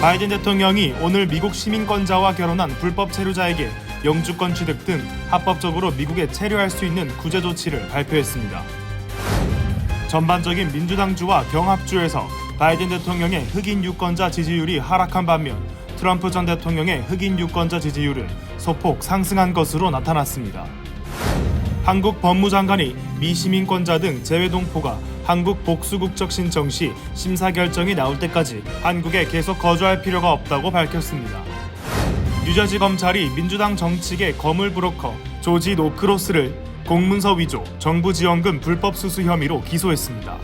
바이든 대통령이 오늘 미국 시민권자와 결혼한 불법 체류자에게 영주권 취득 등 합법적으로 미국에 체류할 수 있는 구제 조치를 발표했습니다. 전반적인 민주당주와 경합주에서 바이든 대통령의 흑인 유권자 지지율이 하락한 반면 트럼프 전 대통령의 흑인 유권자 지지율은 소폭 상승한 것으로 나타났습니다. 한국 법무장관이 미시민권자 등 재외동포가 한국 복수 국적 신청 시 심사 결정이 나올 때까지 한국에 계속 거주할 필요가 없다고 밝혔습니다. 뉴저지 검찰이 민주당 정치계 거물 브로커 조지 노크로스를 공문서 위조, 정부 지원금 불법 수수 혐의로 기소했습니다.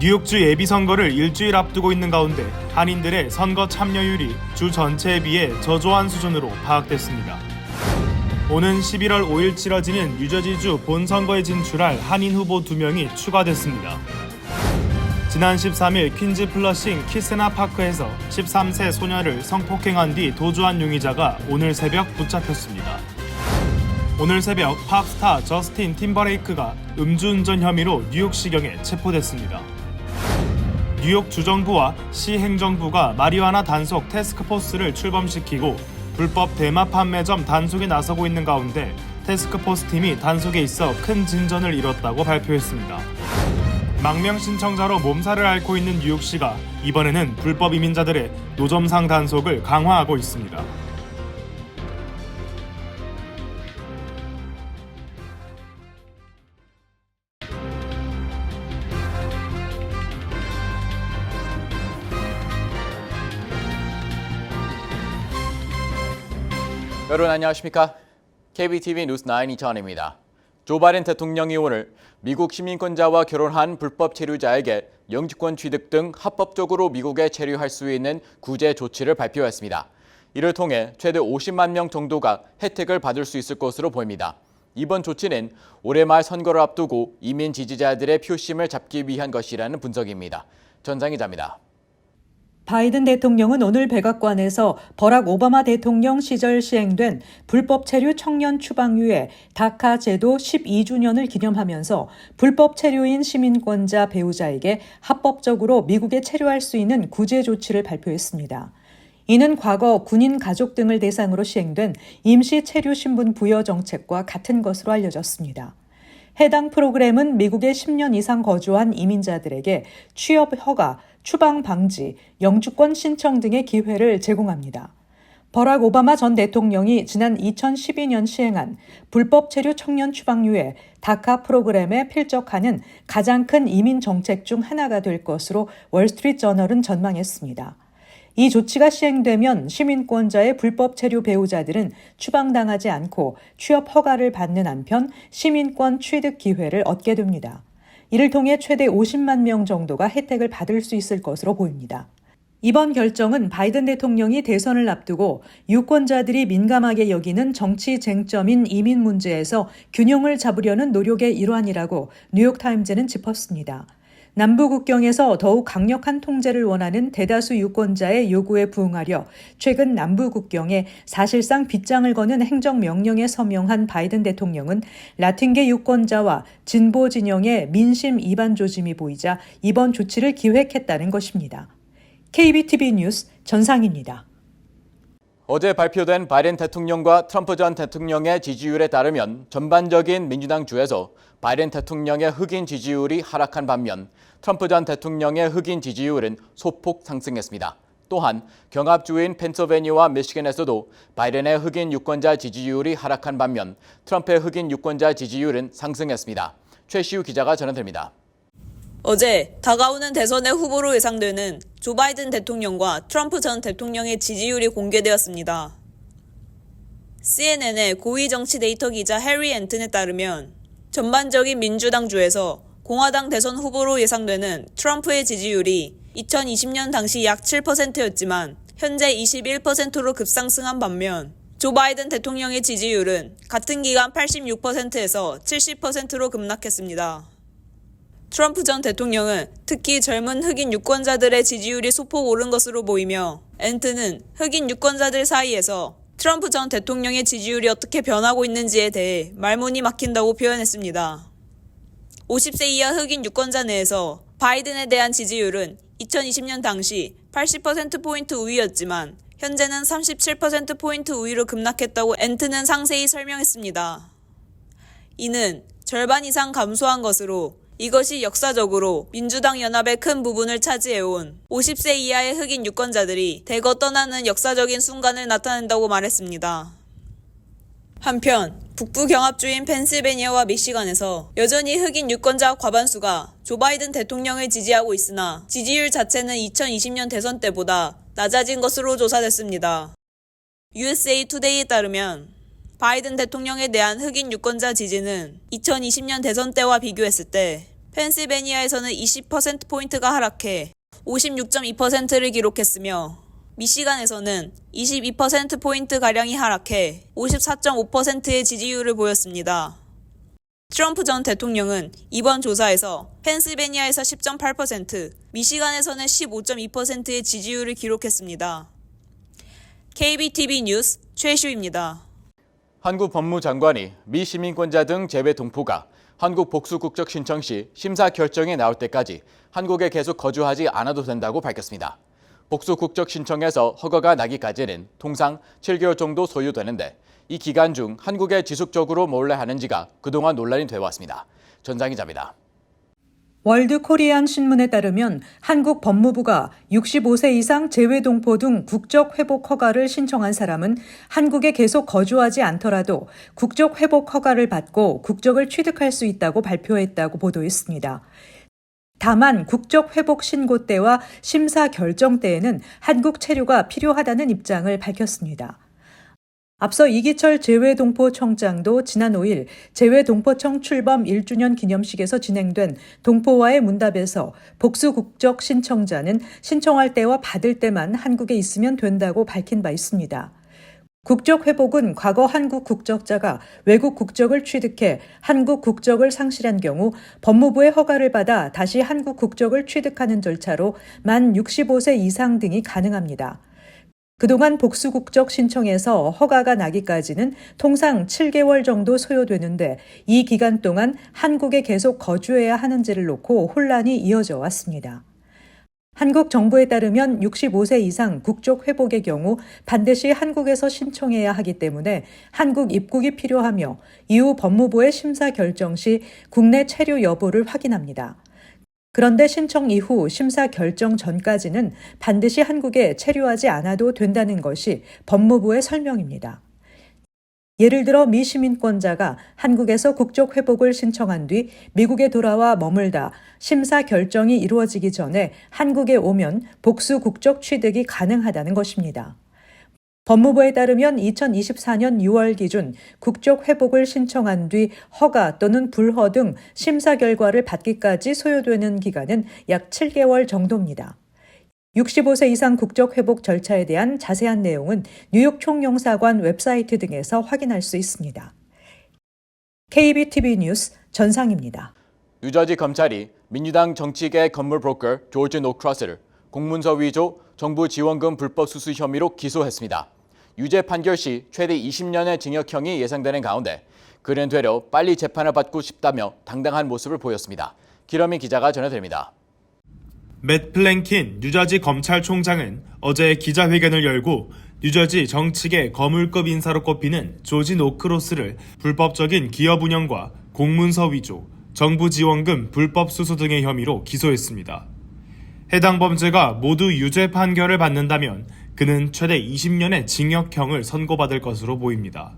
뉴욕주 예비선거를 일주일 앞두고 있는 가운데 한인들의 선거 참여율이 주 전체에 비해 저조한 수준으로 파악됐습니다. 오는 11월 5일 치러지는 뉴저지주 본선거에 진출할 한인 후보 2명이 추가됐습니다. 지난 13일 퀸즈 플러싱 키스나 파크에서 13세 소녀를 성폭행한 뒤 도주한 용의자가 오늘 새벽 붙잡혔습니다. 오늘 새벽 팝스타 저스틴 팀버레이크가 음주운전 혐의로 뉴욕시경에 체포됐습니다. 뉴욕 주정부와 시 행정부가 마리화나 단속 태스크포스를 출범시키고 불법 대마 판매점 단속에 나서고 있는 가운데 태스크포스 팀이 단속에 있어 큰 진전을 이뤘다고 발표했습니다. 망명 신청자로 몸살을 앓고 있는 뉴욕시가 이번에는 불법 이민자들의 노점상 단속을 강화하고 있습니다. 여러분 안녕하십니까? KBTV 뉴스9 이찬원입니다. 조 바이든 대통령이 오늘 미국 시민권자와 결혼한 불법 체류자에게 영주권 취득 등 합법적으로 미국에 체류할 수 있는 구제 조치를 발표했습니다. 이를 통해 최대 50만 명 정도가 혜택을 받을 수 있을 것으로 보입니다. 이번 조치는 올해 말 선거를 앞두고 이민 지지자들의 표심을 잡기 위한 것이라는 분석입니다. 전상 기자입니다. 바이든 대통령은 오늘 백악관에서 버락 오바마 대통령 시절 시행된 불법 체류 청년 추방유예 다카 제도 12주년을 기념하면서 불법 체류인 시민권자 배우자에게 합법적으로 미국에 체류할 수 있는 구제 조치를 발표했습니다. 이는 과거 군인 가족 등을 대상으로 시행된 임시 체류 신분 부여 정책과 같은 것으로 알려졌습니다. 해당 프로그램은 미국에 10년 이상 거주한 이민자들에게 취업 허가, 추방 방지, 영주권 신청 등의 기회를 제공합니다. 버락 오바마 전 대통령이 지난 2012년 시행한 불법 체류 청년 추방유예 다카 프로그램에 필적하는 가장 큰 이민 정책 중 하나가 될 것으로 월스트리트저널은 전망했습니다. 이 조치가 시행되면 시민권자의 불법 체류 배우자들은 추방당하지 않고 취업 허가를 받는 한편 시민권 취득 기회를 얻게 됩니다. 이를 통해 최대 50만 명 정도가 혜택을 받을 수 있을 것으로 보입니다. 이번 결정은 바이든 대통령이 대선을 앞두고 유권자들이 민감하게 여기는 정치 쟁점인 이민 문제에서 균형을 잡으려는 노력의 일환이라고 뉴욕타임즈는 짚었습니다. 남부 국경에서 더욱 강력한 통제를 원하는 대다수 유권자의 요구에 부응하려 최근 남부 국경에 사실상 빗장을 거는 행정명령에 서명한 바이든 대통령은 라틴계 유권자와 진보 진영의 민심 이반 조짐이 보이자 이번 조치를 기획했다는 것입니다. KBTV 뉴스 전상입니다. 어제 발표된 바이든 대통령과 트럼프 전 대통령의 지지율에 따르면 전반적인 민주당 주에서 바이든 대통령의 흑인 지지율이 하락한 반면 트럼프 전 대통령의 흑인 지지율은 소폭 상승했습니다. 또한 경합주인 펜실베니아와 미시건에서도 바이든의 흑인 유권자 지지율이 하락한 반면 트럼프의 흑인 유권자 지지율은 상승했습니다. 최시우 기자가 전해드립니다. 어제 다가오는 대선의 후보로 예상되는 조 바이든 대통령과 트럼프 전 대통령의 지지율이 공개되었습니다. CNN의 고위 정치 데이터 기자 해리 앤튼에 따르면 전반적인 민주당 주에서 공화당 대선 후보로 예상되는 트럼프의 지지율이 2020년 당시 약 7%였지만 현재 21%로 급상승한 반면 조 바이든 대통령의 지지율은 같은 기간 86%에서 70%로 급락했습니다. 트럼프 전 대통령은 특히 젊은 흑인 유권자들의 지지율이 소폭 오른 것으로 보이며 앤튼은 흑인 유권자들 사이에서 트럼프 전 대통령의 지지율이 어떻게 변하고 있는지에 대해 말문이 막힌다고 표현했습니다. 50세 이하 흑인 유권자 내에서 바이든에 대한 지지율은 2020년 당시 80%포인트 우위였지만 현재는 37%포인트 우위로 급락했다고 엔트는 상세히 설명했습니다. 이는 절반 이상 감소한 것으로 이것이 역사적으로 민주당 연합의 큰 부분을 차지해온 50세 이하의 흑인 유권자들이 대거 떠나는 역사적인 순간을 나타낸다고 말했습니다. 한편 북부 경합주인 펜실베니아와 미시간에서 여전히 흑인 유권자 과반수가 조 바이든 대통령을 지지하고 있으나 지지율 자체는 2020년 대선 때보다 낮아진 것으로 조사됐습니다. USA Today에 따르면 바이든 대통령에 대한 흑인 유권자 지지는 2020년 대선 때와 비교했을 때 펜실베니아에서는 20%포인트가 하락해 56.2%를 기록했으며 미시간에서는 22%포인트가량이 하락해 54.5%의 지지율을 보였습니다. 트럼프 전 대통령은 이번 조사에서 펜실베니아에서 10.8%, 미시간에서는 15.2%의 지지율을 기록했습니다. KBTV 뉴스 최슈입니다. 한국 법무장관이 미 시민권자 등 재외 동포가 한국 복수 국적 신청 시 심사 결정이 나올 때까지 한국에 계속 거주하지 않아도 된다고 밝혔습니다. 복수 국적 신청에서 허가가 나기까지는 통상 7개월 정도 소요되는데 이 기간 중 한국에 지속적으로 몰래 하는지가 그동안 논란이 되어왔습니다. 전상 기자입니다. 월드 코리안 신문에 따르면 한국 법무부가 65세 이상 재외동포 등 국적 회복 허가를 신청한 사람은 한국에 계속 거주하지 않더라도 국적 회복 허가를 받고 국적을 취득할 수 있다고 발표했다고 보도했습니다. 다만 국적 회복 신고 때와 심사 결정 때에는 한국 체류가 필요하다는 입장을 밝혔습니다. 앞서 이기철 재외동포청장도 지난 5일 재외동포청 출범 1주년 기념식에서 진행된 동포와의 문답에서 복수 국적 신청자는 신청할 때와 받을 때만 한국에 있으면 된다고 밝힌 바 있습니다. 국적 회복은 과거 한국 국적자가 외국 국적을 취득해 한국 국적을 상실한 경우 법무부의 허가를 받아 다시 한국 국적을 취득하는 절차로 만 65세 이상 등이 가능합니다. 그동안 복수 국적 신청에서 허가가 나기까지는 통상 7개월 정도 소요되는데 이 기간 동안 한국에 계속 거주해야 하는지를 놓고 혼란이 이어져 왔습니다. 한국 정부에 따르면 65세 이상 국적 회복의 경우 반드시 한국에서 신청해야 하기 때문에 한국 입국이 필요하며 이후 법무부의 심사 결정 시 국내 체류 여부를 확인합니다. 그런데 신청 이후 심사 결정 전까지는 반드시 한국에 체류하지 않아도 된다는 것이 법무부의 설명입니다. 예를 들어 미시민권자가 한국에서 국적 회복을 신청한 뒤 미국에 돌아와 머물다 심사 결정이 이루어지기 전에 한국에 오면 복수 국적 취득이 가능하다는 것입니다. 법무부에 따르면 2024년 6월 기준 국적 회복을 신청한 뒤 허가 또는 불허 등 심사 결과를 받기까지 소요되는 기간은 약 7개월 정도입니다. 65세 이상 국적 회복 절차에 대한 자세한 내용은 뉴욕 총영사관 웹사이트 등에서 확인할 수 있습니다. KBTV 뉴스 전상입니다. 뉴저지 검찰이 민주당 정치계 건물 브로커 조지 노크로스를 공문서 위조, 정부 지원금 불법 수수 혐의로 기소했습니다. 유죄 판결 시 최대 20년의 징역형이 예상되는 가운데 그는 되려 빨리 재판을 받고 싶다며 당당한 모습을 보였습니다. 기러민 기자가 전해드립니다. 맷 플랭킨 뉴저지 검찰총장은 어제 기자회견을 열고 뉴저지 정치계 거물급 인사로 꼽히는 조지 노크로스를 불법적인 기업 운영과 공문서 위조, 정부 지원금 불법 수수 등의 혐의로 기소했습니다. 해당 범죄가 모두 유죄 판결을 받는다면 그는 최대 20년의 징역형을 선고받을 것으로 보입니다.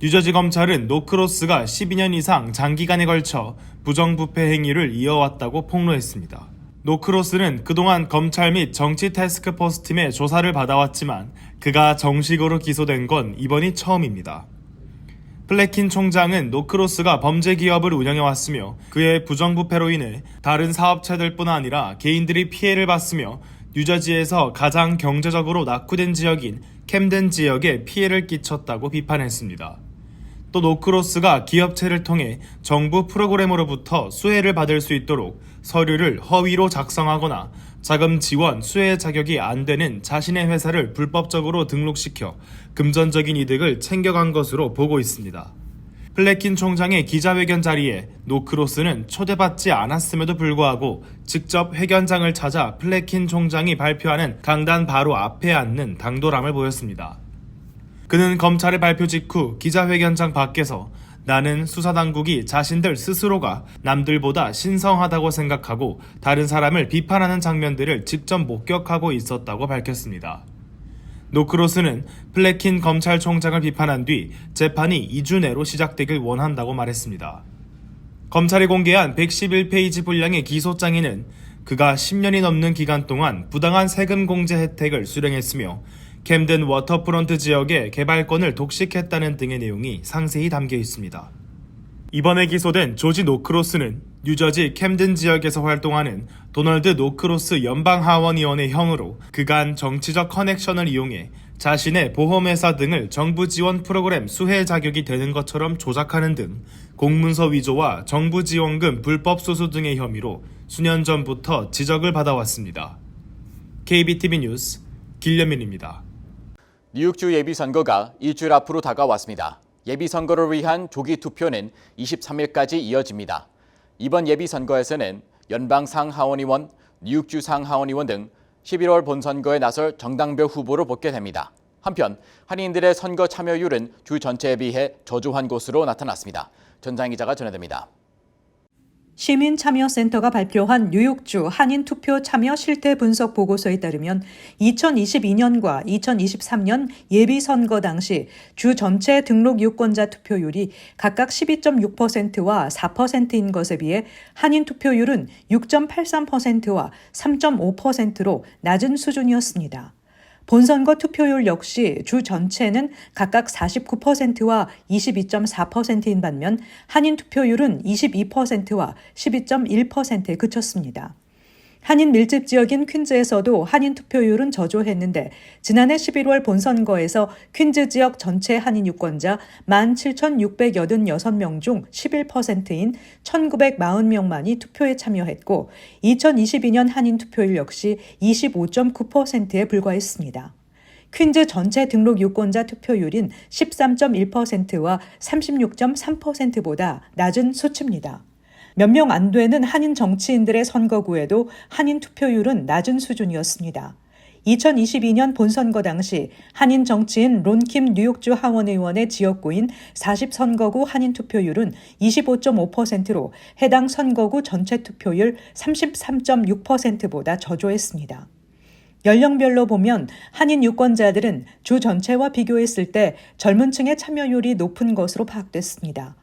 뉴저지 검찰은 노크로스가 12년 이상 장기간에 걸쳐 부정부패 행위를 이어왔다고 폭로했습니다. 노크로스는 그동안 검찰 및 정치 태스크포스 팀의 조사를 받아왔지만 그가 정식으로 기소된 건 이번이 처음입니다. 플래킨 총장은 노크로스가 범죄 기업을 운영해왔으며 그의 부정부패로 인해 다른 사업체들뿐 아니라 개인들이 피해를 봤으며 뉴저지에서 가장 경제적으로 낙후된 지역인 캠덴 지역에 피해를 끼쳤다고 비판했습니다. 또 노크로스가 기업체를 통해 정부 프로그램으로부터 수혜를 받을 수 있도록 서류를 허위로 작성하거나 자금 지원 수혜 자격이 안 되는 자신의 회사를 불법적으로 등록시켜 금전적인 이득을 챙겨간 것으로 보고 있습니다. 플래킨 총장의 기자회견 자리에 노크로스는 초대받지 않았음에도 불구하고 직접 회견장을 찾아 플래킨 총장이 발표하는 강단 바로 앞에 앉는 당돌함을 보였습니다. 그는 검찰의 발표 직후 기자회견장 밖에서 나는 수사당국이 자신들 스스로가 남들보다 신성하다고 생각하고 다른 사람을 비판하는 장면들을 직접 목격하고 있었다고 밝혔습니다. 노크로스는 플래킨 검찰총장을 비판한 뒤 재판이 2주 내로 시작되길 원한다고 말했습니다. 검찰이 공개한 111페이지 분량의 기소장에는 그가 10년이 넘는 기간 동안 부당한 세금 공제 혜택을 수령했으며 캠든 워터프런트 지역의 개발권을 독식했다는 등의 내용이 상세히 담겨 있습니다. 이번에 기소된 조지 노크로스는 뉴저지 캠든 지역에서 활동하는 도널드 노크로스 연방하원의원의 형으로 그간 정치적 커넥션을 이용해 자신의 보험회사 등을 정부 지원 프로그램 수혜 자격이 되는 것처럼 조작하는 등 공문서 위조와 정부 지원금 불법 수수 등의 혐의로 수년 전부터 지적을 받아왔습니다. KBTV 뉴스 길려민입니다. 뉴욕주 예비선거가 일주일 앞으로 다가왔습니다. 예비선거를 위한 조기 투표는 23일까지 이어집니다. 이번 예비선거에서는 연방 상하원의원, 뉴욕주 상하원의원 등 11월 본선거에 나설 정당별 후보를 뽑게 됩니다. 한편 한인들의 선거 참여율은 주 전체에 비해 저조한 것으로 나타났습니다. 전장 기자가 전해드립니다. 시민참여센터가 발표한 뉴욕주 한인 투표 참여 실태 분석 보고서에 따르면 2022년과 2023년 예비선거 당시 주 전체 등록 유권자 투표율이 각각 12.6%와 4%인 것에 비해 한인 투표율은 6.83%와 3.5%로 낮은 수준이었습니다. 본선거 투표율 역시 주 전체는 각각 49%와 22.4%인 반면 한인 투표율은 22%와 12.1%에 그쳤습니다. 한인 밀집 지역인 퀸즈에서도 한인 투표율은 저조했는데 지난해 11월 본선거에서 퀸즈 지역 전체 한인 유권자 17,686명 중 11%인 1,940명만이 투표에 참여했고 2022년 한인 투표율 역시 25.9%에 불과했습니다. 퀸즈 전체 등록 유권자 투표율인 13.1%와 36.3%보다 낮은 수치입니다. 몇 명 안 되는 한인 정치인들의 선거구에도 한인 투표율은 낮은 수준이었습니다. 2022년 본선거 당시 한인 정치인 론킴 뉴욕주 하원의원의 지역구인 40선거구 한인 투표율은 25.5%로 해당 선거구 전체 투표율 33.6%보다 저조했습니다. 연령별로 보면 한인 유권자들은 주 전체와 비교했을 때 젊은 층의 참여율이 높은 것으로 파악됐습니다.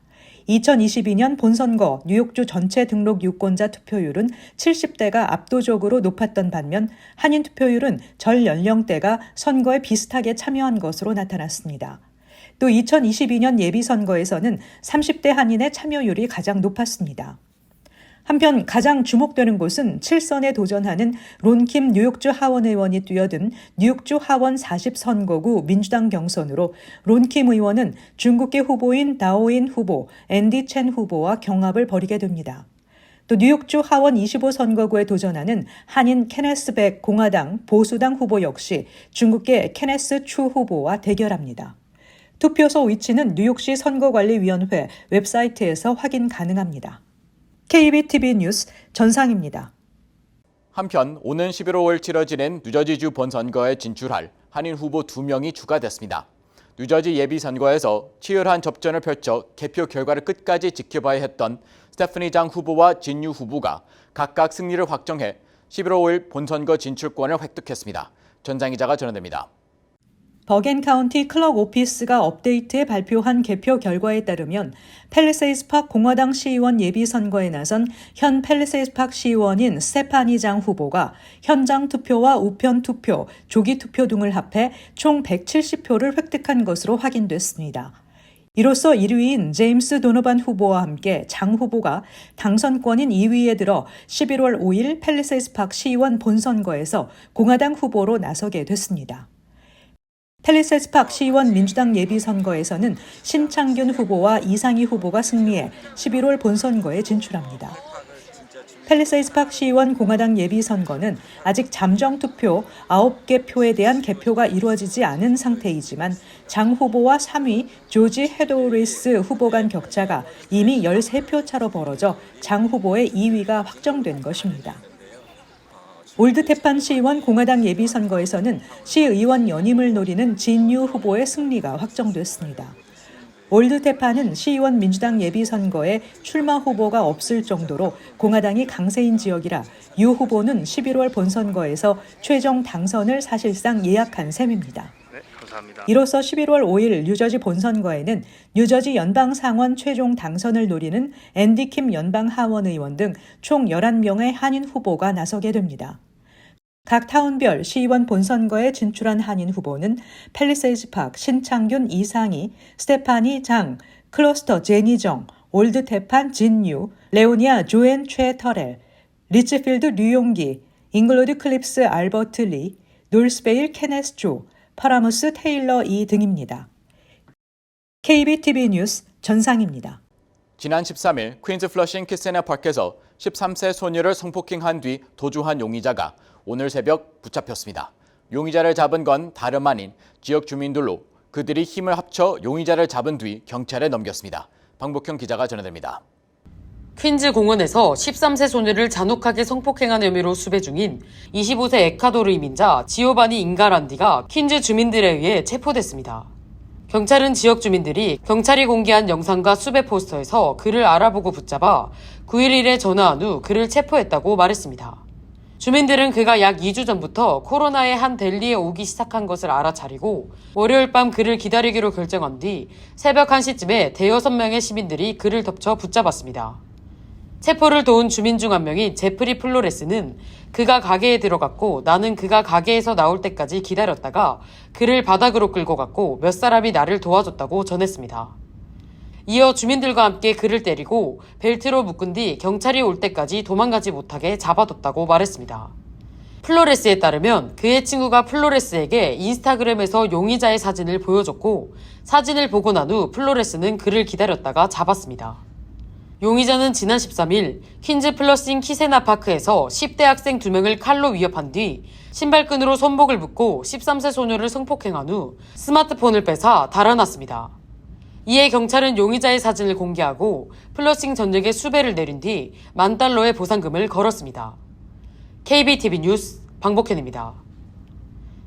2022년 본선거 뉴욕주 전체 등록 유권자 투표율은 70대가 압도적으로 높았던 반면 한인 투표율은 전 연령대가 선거에 비슷하게 참여한 것으로 나타났습니다. 또 2022년 예비선거에서는 30대 한인의 참여율이 가장 높았습니다. 한편 가장 주목되는 곳은 7선에 도전하는 론킴 뉴욕주 하원의원이 뛰어든 뉴욕주 하원 40선거구 민주당 경선으로 론킴 의원은 중국계 후보인 다오인 후보, 앤디 첸 후보와 경합을 벌이게 됩니다. 또 뉴욕주 하원 25선거구에 도전하는 한인 케네스 백 공화당 보수당 후보 역시 중국계 케네스 추 후보와 대결합니다. 투표소 위치는 뉴욕시 선거관리위원회 웹사이트에서 확인 가능합니다. KBTV 뉴스 전상입니다. 한편 오는 11월 치러지는 뉴저지주 본선거에 진출할 한인 후보 2명이 추가됐습니다. 뉴저지 예비선거에서 치열한 접전을 펼쳐 개표 결과를 끝까지 지켜봐야 했던 스테프니 장 후보와 진유 후보가 각각 승리를 확정해 11월 5일 본선거 진출권을 획득했습니다. 전장 기자가 전해드립니다. 버겐 카운티 클럭 오피스가 업데이트에 발표한 개표 결과에 따르면 팰리세이드 파크 공화당 시의원 예비선거에 나선 현 팰리세이드 파크 시의원인 스테파니 장 후보가 현장 투표와 우편 투표, 조기 투표 등을 합해 총 170표를 획득한 것으로 확인됐습니다. 이로써 1위인 제임스 도노반 후보와 함께 장 후보가 당선권인 2위에 들어 11월 5일 팰리세이드 파크 시의원 본선거에서 공화당 후보로 나서게 됐습니다. 팰리세이드 파크 시의원 민주당 예비선거에서는 신창균 후보와 이상희 후보가 승리해 11월 본선거에 진출합니다. 팰리세이드 파크 시의원 공화당 예비선거는 아직 잠정 투표 9개 표에 대한 개표가 이루어지지 않은 상태이지만 장 후보와 3위 조지 헤도리스 후보 간 격차가 이미 13표 차로 벌어져 장 후보의 2위가 확정된 것입니다. 올드태판 시의원 공화당 예비선거에서는 시의원 연임을 노리는 진유 후보의 승리가 확정됐습니다. 올드태판은 시의원 민주당 예비선거에 출마 후보가 없을 정도로 공화당이 강세인 지역이라 유 후보는 11월 본선거에서 최종 당선을 사실상 예약한 셈입니다. 이로써 11월 5일 뉴저지 본선거에는 뉴저지 연방상원 최종 당선을 노리는 앤디 킴 연방 하원 의원 등 총 11명의 한인 후보가 나서게 됩니다. 각 타운별 시의원 본선거에 진출한 한인 후보는 팰리세이드 파크 신창균 이상희, 스테파니 장, 클러스터 제니정, 올드태판 진유, 레오니아 조앤 최터렐, 리츠필드 류용기, 잉글로드 클립스 알버트 리, 놀스베일 케네스 조, 파라무스 테일러 이 등입니다. KBTV 뉴스 전상입니다. 지난 13일 퀸즈 플러싱 키세나 파크에서 13세 소녀를 성폭행한 뒤 도주한 용의자가 오늘 새벽 붙잡혔습니다. 용의자를 잡은 건 다름 아닌 지역 주민들로 그들이 힘을 합쳐 용의자를 잡은 뒤 경찰에 넘겼습니다. 방복형 기자가 전해드립니다. 퀸즈 공원에서 13세 소녀를 잔혹하게 성폭행한 혐의로 수배 중인 25세 에콰도르 이민자 지오바니 잉가란디가 퀸즈 주민들에 의해 체포됐습니다. 경찰은 지역 주민들이 경찰이 공개한 영상과 수배 포스터에서 그를 알아보고 붙잡아 911에 전화한 후 그를 체포했다고 말했습니다. 주민들은 그가 약 2주 전부터 코로나의 한 델리에 오기 시작한 것을 알아차리고 월요일 밤 그를 기다리기로 결정한 뒤 새벽 1시쯤에 대여섯 명의 시민들이 그를 덮쳐 붙잡았습니다. 체포를 도운 주민 중 한 명인 제프리 플로레스는 그가 가게에 들어갔고 나는 그가 가게에서 나올 때까지 기다렸다가 그를 바닥으로 끌고 갔고 몇 사람이 나를 도와줬다고 전했습니다. 이어 주민들과 함께 그를 때리고 벨트로 묶은 뒤 경찰이 올 때까지 도망가지 못하게 잡아뒀다고 말했습니다. 플로레스에 따르면 그의 친구가 플로레스에게 인스타그램에서 용의자의 사진을 보여줬고 사진을 보고 난 후 플로레스는 그를 기다렸다가 잡았습니다. 용의자는 지난 13일 퀸즈 플러싱 키세나 파크에서 10대 학생 2명을 칼로 위협한 뒤 신발끈으로 손목을 묶고 13세 소녀를 성폭행한 후 스마트폰을 뺏어 달아났습니다. 이에 경찰은 용의자의 사진을 공개하고 플러싱 전역에 수배를 내린 뒤 $10,000의 보상금을 걸었습니다. KBTV 뉴스 방복현입니다.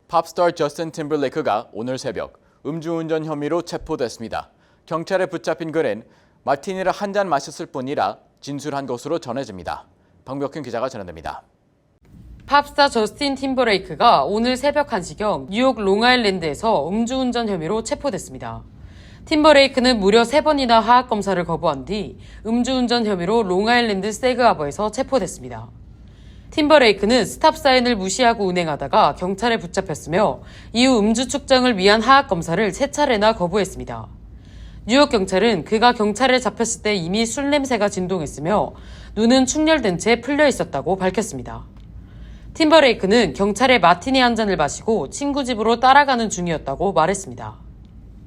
팝스타 저스틴 팀벌레이크가 오늘 새벽 음주운전 혐의로 체포됐습니다. 경찰에 붙잡힌 그는 마티니를 한 잔 마셨을 뿐이라 진술한 것으로 전해집니다. 방복현 기자가 전해드립니다. 팝스타 저스틴 팀버레이크가 오늘 새벽 1시경 뉴욕 롱아일랜드에서 음주운전 혐의로 체포됐습니다. 팀버레이크는 무려 3번이나 하악검사를 거부한 뒤 음주운전 혐의로 롱아일랜드 세그하버에서 체포됐습니다. 팀버레이크는 스탑 사인을 무시하고 운행하다가 경찰에 붙잡혔으며 이후 음주 측정을 위한 하악검사를 3차례나 거부했습니다. 뉴욕 경찰은 그가 경찰에 잡혔을 때 이미 술 냄새가 진동했으며 눈은 충혈된 채 풀려 있었다고 밝혔습니다. 팀버레이크는 경찰에 마티니 한 잔을 마시고 친구 집으로 따라가는 중이었다고 말했습니다.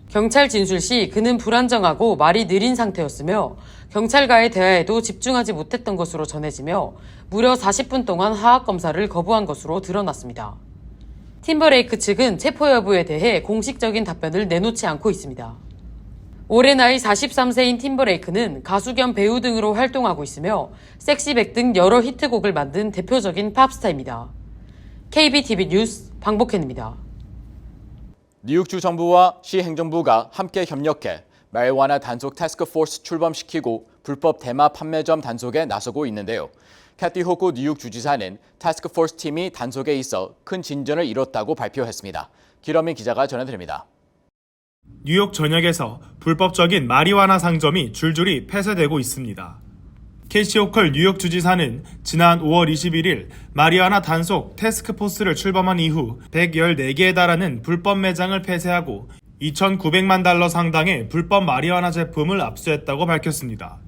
경찰 진술 시 그는 불안정하고 말이 느린 상태였으며 경찰과의 대화에도 집중하지 못했던 것으로 전해지며 무려 40분 동안 하악검사를 거부한 것으로 드러났습니다. 팀버레이크 측은 체포 여부에 대해 공식적인 답변을 내놓지 않고 있습니다. 올해 나이 43세인 팀버레이크는 가수 겸 배우 등으로 활동하고 있으며 섹시백 등 여러 히트곡을 만든 대표적인 팝스타입니다. KBTV 뉴스 방복현입니다. 뉴욕주 정부와 시 행정부가 함께 협력해 마리화나 단속 태스크포스 출범시키고 불법 대마 판매점 단속에 나서고 있는데요. 캐티 호쿠 뉴욕 주지사는 태스크포스 팀이 단속에 있어 큰 진전을 이뤘다고 발표했습니다. 기러민 기자가 전해드립니다. 뉴욕 전역에서 불법적인 마리화나 상점이 줄줄이 폐쇄되고 있습니다. 캐시 호컬 뉴욕 주지사는 지난 5월 21일 마리화나 단속 태스크포스를 출범한 이후 114개에 달하는 불법 매장을 폐쇄하고 $2,900만 상당의 불법 마리화나 제품을 압수했다고 밝혔습니다.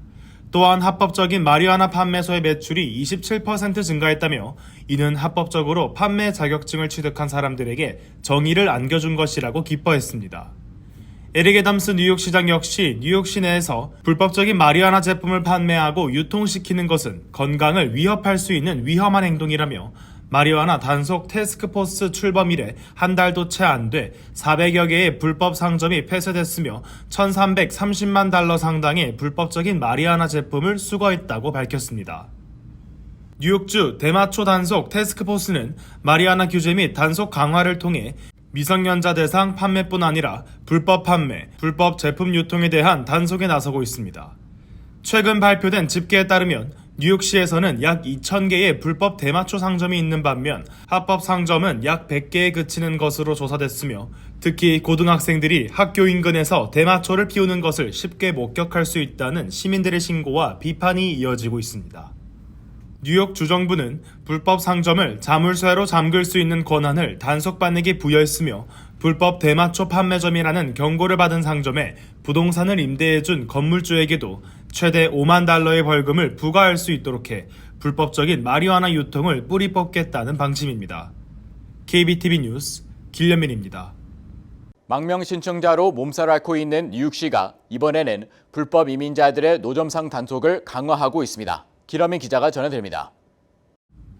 또한 합법적인 마리화나 판매소의 매출이 27% 증가했다며 이는 합법적으로 판매 자격증을 취득한 사람들에게 정의를 안겨준 것이라고 기뻐했습니다. 에릭 애덤스 뉴욕시장 역시 뉴욕시 내에서 불법적인 마리화나 제품을 판매하고 유통시키는 것은 건강을 위협할 수 있는 위험한 행동이라며 마리화나 단속 태스크포스 출범 이래 한 달도 채 안 돼 400여 개의 불법 상점이 폐쇄됐으며 1,330만 달러 상당의 불법적인 마리화나 제품을 수거했다고 밝혔습니다. 뉴욕주 대마초 단속 태스크포스는 마리화나 규제 및 단속 강화를 통해 미성년자 대상 판매뿐 아니라 불법 판매, 불법 제품 유통에 대한 단속에 나서고 있습니다. 최근 발표된 집계에 따르면 뉴욕시에서는 약 2,000개의 불법 대마초 상점이 있는 반면 합법 상점은 약 100개에 그치는 것으로 조사됐으며 특히 고등학생들이 학교 인근에서 대마초를 피우는 것을 쉽게 목격할 수 있다는 시민들의 신고와 비판이 이어지고 있습니다. 뉴욕 주정부는 불법 상점을 자물쇠로 잠글 수 있는 권한을 단속반에게 부여했으며 불법 대마초 판매점이라는 경고를 받은 상점에 부동산을 임대해준 건물주에게도 최대 5만 달러의 벌금을 부과할 수 있도록 해 불법적인 마리화나 유통을 뿌리 뽑겠다는 방침입니다. KBTV 뉴스 길련민입니다. 망명 신청자로 몸살 앓고 있는 뉴욕시가 이번에는 불법 이민자들의 노점상 단속을 강화하고 있습니다. 기러민 기자가 전해드립니다.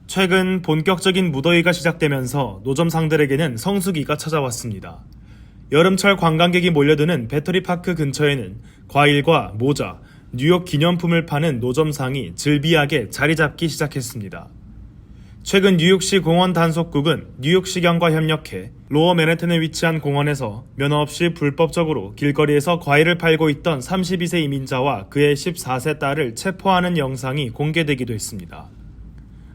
최근 본격적인 무더위가 시작되면서 노점상들에게는 성수기가 찾아왔습니다. 여름철 관광객이 몰려드는 배터리파크 근처에는 과일과 모자, 뉴욕 기념품을 파는 노점상이 즐비하게 자리 잡기 시작했습니다. 최근 뉴욕시 공원 단속국은 뉴욕시경과 협력해 로어 맨해튼에 위치한 공원에서 면허 없이 불법적으로 길거리에서 과일을 팔고 있던 32세 이민자와 그의 14세 딸을 체포하는 영상이 공개되기도 했습니다.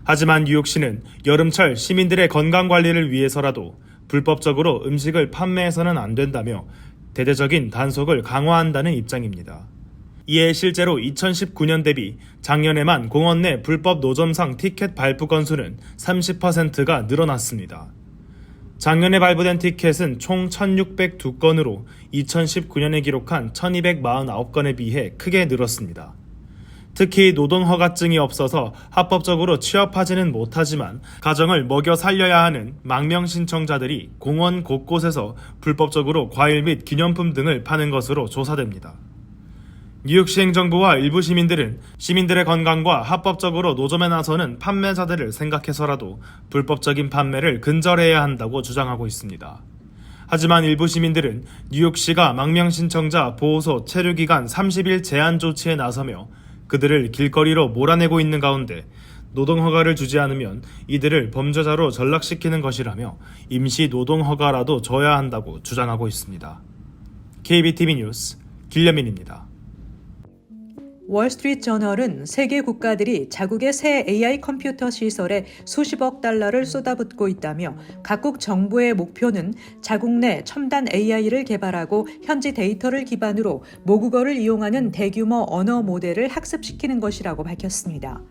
하지만 뉴욕시는 여름철 시민들의 건강관리를 위해서라도 불법적으로 음식을 판매해서는 안 된다며 대대적인 단속을 강화한다는 입장입니다. 이에 실제로 2019년 대비 작년에만 공원 내 불법 노점상 티켓 발부 건수는 30%가 늘어났습니다. 작년에 발부된 티켓은 총 1,602건으로 2019년에 기록한 1,249건에 비해 크게 늘었습니다. 특히 노동허가증이 없어서 합법적으로 취업하지는 못하지만 가정을 먹여 살려야 하는 망명 신청자들이 공원 곳곳에서 불법적으로 과일 및 기념품 등을 파는 것으로 조사됩니다. 뉴욕시 행정부와 일부 시민들은 시민들의 건강과 합법적으로 노점에 나서는 판매자들을 생각해서라도 불법적인 판매를 근절해야 한다고 주장하고 있습니다. 하지만 일부 시민들은 뉴욕시가 망명 신청자 보호소 체류기간 30일 제한 조치에 나서며 그들을 길거리로 몰아내고 있는 가운데 노동허가를 주지 않으면 이들을 범죄자로 전락시키는 것이라며 임시 노동허가라도 줘야 한다고 주장하고 있습니다. KBTV 뉴스 길련민입니다. 월스트리트 저널은 세계 국가들이 자국의 새 AI 컴퓨터 시설에 수십억 달러를 쏟아붓고 있다며 각국 정부의 목표는 자국 내 첨단 AI를 개발하고 현지 데이터를 기반으로 모국어를 이용하는 대규모 언어 모델을 학습시키는 것이라고 밝혔습니다.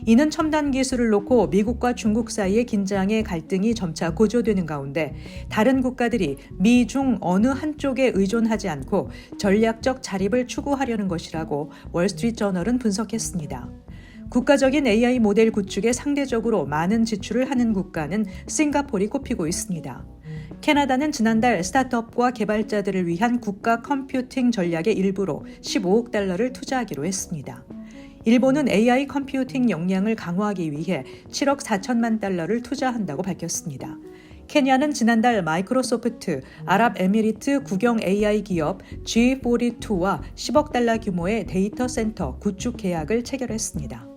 이는 첨단 기술을 놓고 미국과 중국 사이의 긴장의 갈등이 점차 고조되는 가운데 다른 국가들이 미, 중 어느 한쪽에 의존하지 않고 전략적 자립을 추구하려는 것이라고 월스트리트 저널은 분석했습니다. 국가적인 AI 모델 구축에 상대적으로 많은 지출을 하는 국가는 싱가포르이 꼽히고 있습니다. 캐나다는 지난달 스타트업과 개발자들을 위한 국가 컴퓨팅 전략의 일부로 15억 달러를 투자하기로 했습니다. 일본은 AI 컴퓨팅 역량을 강화하기 위해 7억 4천만 달러를 투자한다고 밝혔습니다. 케냐는 지난달 마이크로소프트, 아랍에미리트 국영 AI 기업 G42와 10억 달러 규모의 데이터 센터 구축 계약을 체결했습니다.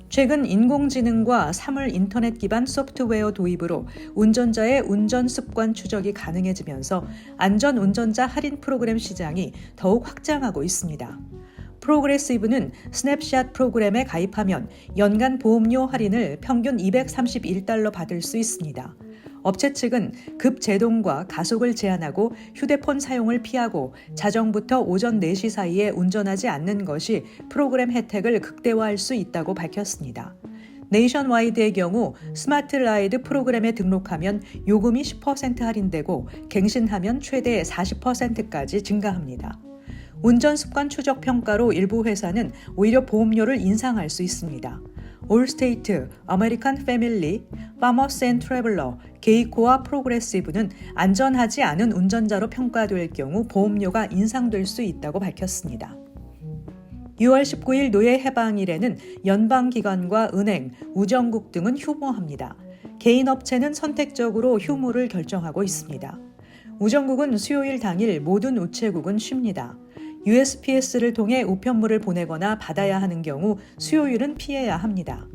최근 인공지능과 사물 인터넷 기반 소프트웨어 도입으로 운전자의 운전 습관 추적이 가능해지면서 안전운전자 할인 프로그램 시장이 더욱 확장하고 있습니다. 프로그레시브는 스냅샷 프로그램에 가입하면 연간 보험료 할인을 평균 231달러 받을 수 있습니다. 업체 측은 급제동과 가속을 제한하고 휴대폰 사용을 피하고 자정부터 오전 4시 사이에 운전하지 않는 것이 프로그램 혜택을 극대화할 수 있다고 밝혔습니다. 네이션와이드의 경우 스마트 라이드 프로그램에 등록하면 요금이 10% 할인되고 갱신하면 최대 40%까지 증가합니다. 운전 습관 추적 평가로 일부 회사는 오히려 보험료를 인상할 수 있습니다. 올스테이트, 아메리칸 패밀리, 파머스 앤 트래블러, 게이코와 프로그레시브는 안전하지 않은 운전자로 평가될 경우 보험료가 인상될 수 있다고 밝혔습니다. 6월 19일 노예 해방일에는 연방기관과 은행, 우정국 등은 휴무합니다. 개인 업체는 선택적으로 휴무를 결정하고 있습니다. 우정국은 수요일 당일 모든 우체국은 쉽니다. USPS를 통해 우편물을 보내거나 받아야 하는 경우 수요일은 피해야 합니다.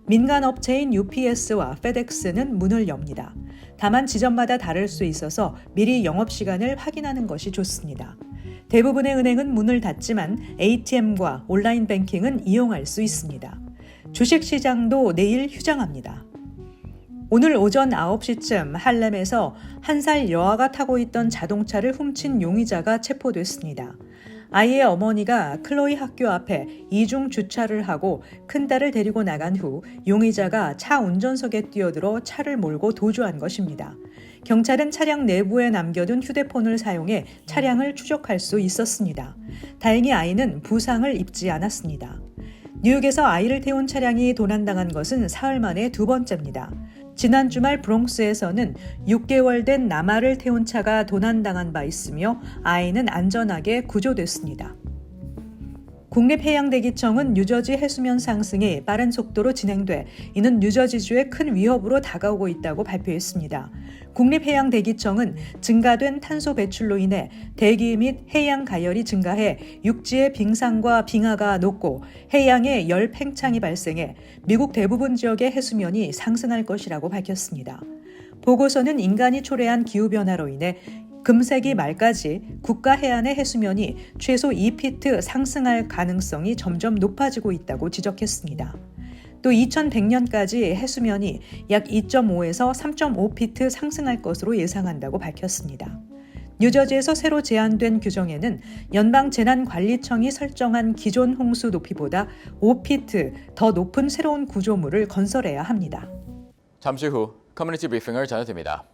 민간 업체인 UPS와 FedEx는 문을 엽니다. 다만 지점마다 다를 수 있어서 미리 영업시간을 확인하는 것이 좋습니다. 대부분의 은행은 문을 닫지만 ATM과 온라인 뱅킹은 이용할 수 있습니다. 주식시장도 내일 휴장합니다. 오늘 오전 9시쯤 할렘에서 1살 여아가 타고 있던 자동차를 훔친 용의자가 체포됐습니다. 아이의 어머니가 클로이 학교 앞에 이중 주차를 하고 큰딸을 데리고 나간 후 용의자가 차 운전석에 뛰어들어 차를 몰고 도주한 것입니다. 경찰은 차량 내부에 남겨둔 휴대폰을 사용해 차량을 추적할 수 있었습니다. 다행히 아이는 부상을 입지 않았습니다. 뉴욕에서 아이를 태운 차량이 도난당한 것은 사흘 만에 두 번째입니다. 지난 주말 브롱스에서는 6개월 된 남아를 태운 차가 도난당한 바 있으며 아이는 안전하게 구조됐습니다. 국립해양대기청은 뉴저지 해수면 상승이 빠른 속도로 진행돼 이는 뉴저지주에 큰 위협으로 다가오고 있다고 발표했습니다. 국립해양대기청은 증가된 탄소 배출로 인해 대기 및 해양 가열이 증가해 육지의 빙산과 빙하가 녹고 해양에 열 팽창이 발생해 미국 대부분 지역의 해수면이 상승할 것이라고 밝혔습니다. 보고서는 인간이 초래한 기후변화로 인해 금세기 말까지 국가 해안의 해수면이 최소 2피트 상승할 가능성이 점점 높아지고 있다고 지적했습니다. 또 2100년까지 해수면이 약 2.5에서 3.5피트 상승할 것으로 예상한다고 밝혔습니다. 뉴저지에서 새로 제안된 규정에는 연방재난관리청이 설정한 기존 홍수 높이보다 5피트 더 높은 새로운 구조물을 건설해야 합니다. 잠시 후 커뮤니티 브리핑을 전해드립니다.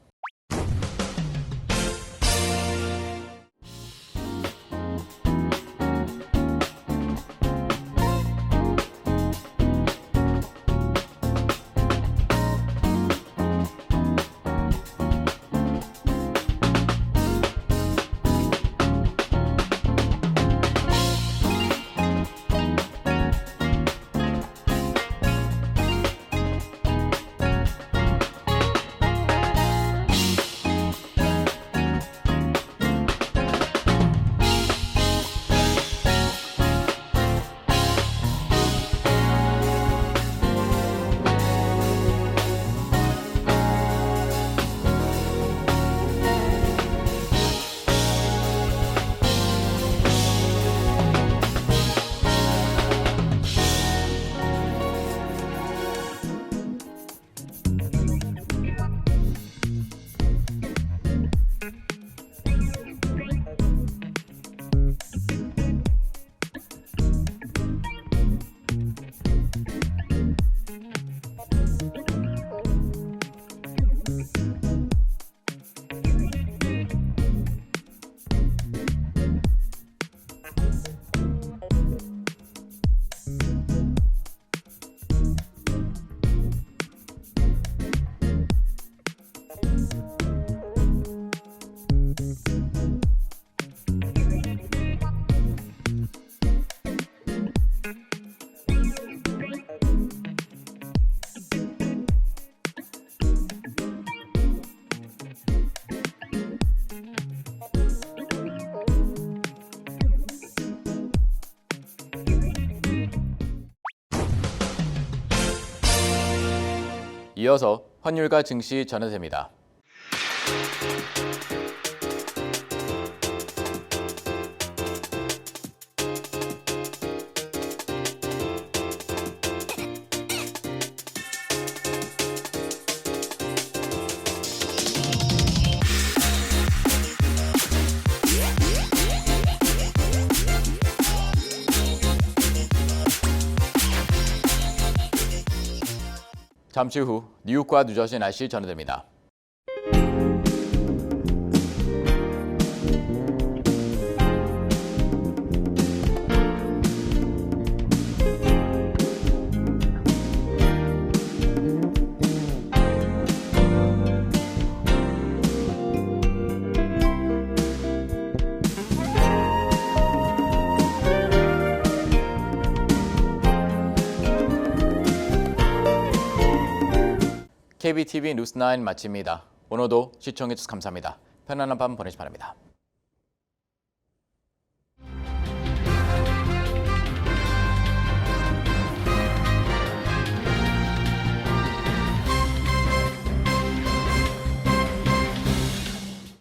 이어서 환율과 증시 전해드립니다. 잠시 후 뉴욕과 뉴저지 날씨 전해드립니다. KBTV 뉴스9 마칩니다. 오늘도 시청해주셔서 감사합니다. 편안한 밤 보내시 기 바랍니다.